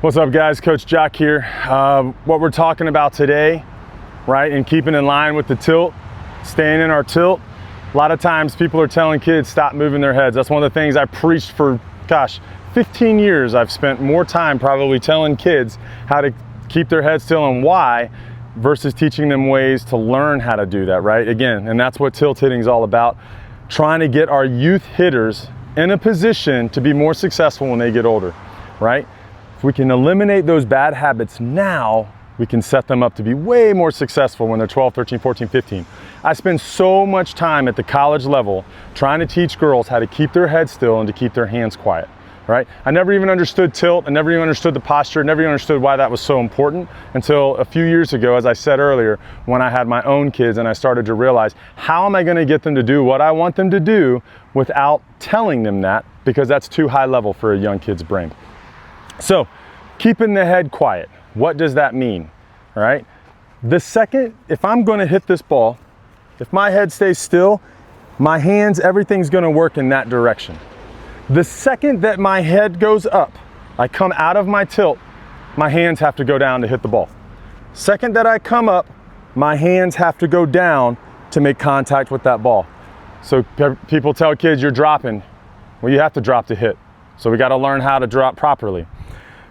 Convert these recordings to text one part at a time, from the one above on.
What's up, guys? Coach Jack here. What we're talking about today, right, and keeping in line with the tilt, staying in our tilt. A lot of times people are telling kids stop moving their heads. That's one of the things I preached for, 15 years. I've spent more time probably telling kids how to keep their head still and why, versus teaching them ways to learn how to do that, right? Again, and that's what tilt hitting is all about, trying to get our youth hitters in a position to be more successful when they get older, right? If we can eliminate those bad habits now, we can set them up to be way more successful when they're 12, 13, 14, 15. I spend so much time at the college level trying to teach girls how to keep their head still and to keep their hands quiet, right? I never even understood tilt. I never even understood the posture. Never even understood why that was so important until a few years ago, as I said earlier, when I had my own kids and I started to realize, how am I going to get them to do what I want them to do without telling them that, because that's too high level for a young kid's brain. So, keeping the head quiet, what does that mean, all right? The second, if I'm gonna hit this ball, if my head stays still, my hands, everything's gonna work in that direction. The second that my head goes up, I come out of my tilt, my hands have to go down to hit the ball. Second that I come up, my hands have to go down to make contact with that ball. So people tell kids you're dropping. Well, you have to drop to hit. So we gotta learn how to drop properly.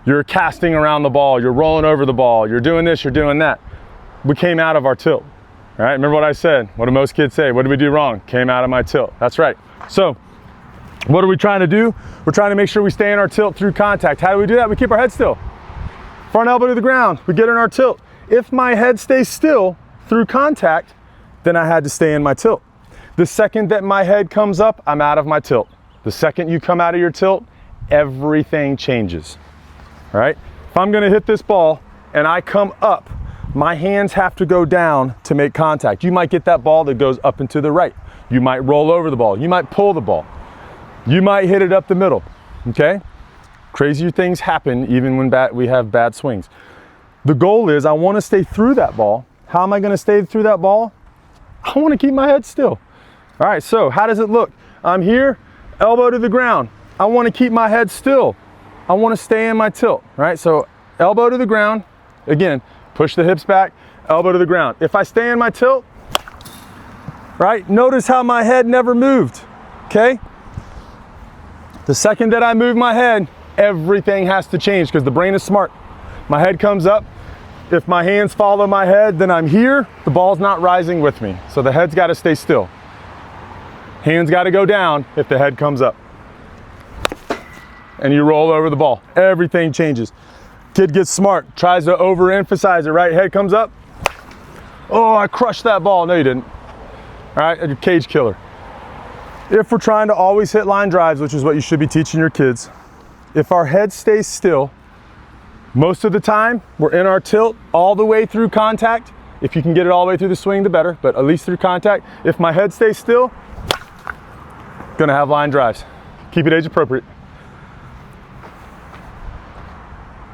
You're casting around the ball, you're rolling over the ball, you're doing this, you're doing that. We came out of our tilt, all right? Remember what I said? What do most kids say? What did we do wrong? Came out of my tilt, that's right. So, what are we trying to do? We're trying to make sure we stay in our tilt through contact. How do we do that? We keep our head still. Front elbow to the ground, we get in our tilt. If my head stays still through contact, then I had to stay in my tilt. The second that my head comes up, I'm out of my tilt. The second you come out of your tilt, everything changes. All right, if I'm gonna hit this ball and I come up, my hands have to go down to make contact. You might get that ball that goes up and to the right. You might roll over the ball. You might pull the ball. You might hit it up the middle, okay? Crazier things happen even when we have bad swings. The goal is I wanna stay through that ball. How am I gonna stay through that ball? I wanna keep my head still. All right, so how does it look? I'm here, elbow to the ground. I wanna keep my head still. I want to stay in my tilt, right? So elbow to the ground, again, push the hips back, elbow to the ground. If I stay in my tilt, right, notice how my head never moved, okay? The second that I move my head, everything has to change because the brain is smart. My head comes up. If my hands follow my head, then I'm here. The ball's not rising with me. So the head's got to stay still. Hands got to go down if the head comes up. And you roll over the ball. Everything changes. Kid gets smart, tries to overemphasize it, right? Head comes up. Oh, I crushed that ball. No, you didn't. All right, a cage killer. If we're trying to always hit line drives, which is what you should be teaching your kids, if our head stays still, most of the time, we're in our tilt all the way through contact. If you can get it all the way through the swing, the better, but at least through contact. If my head stays still, gonna have line drives. Keep it age appropriate.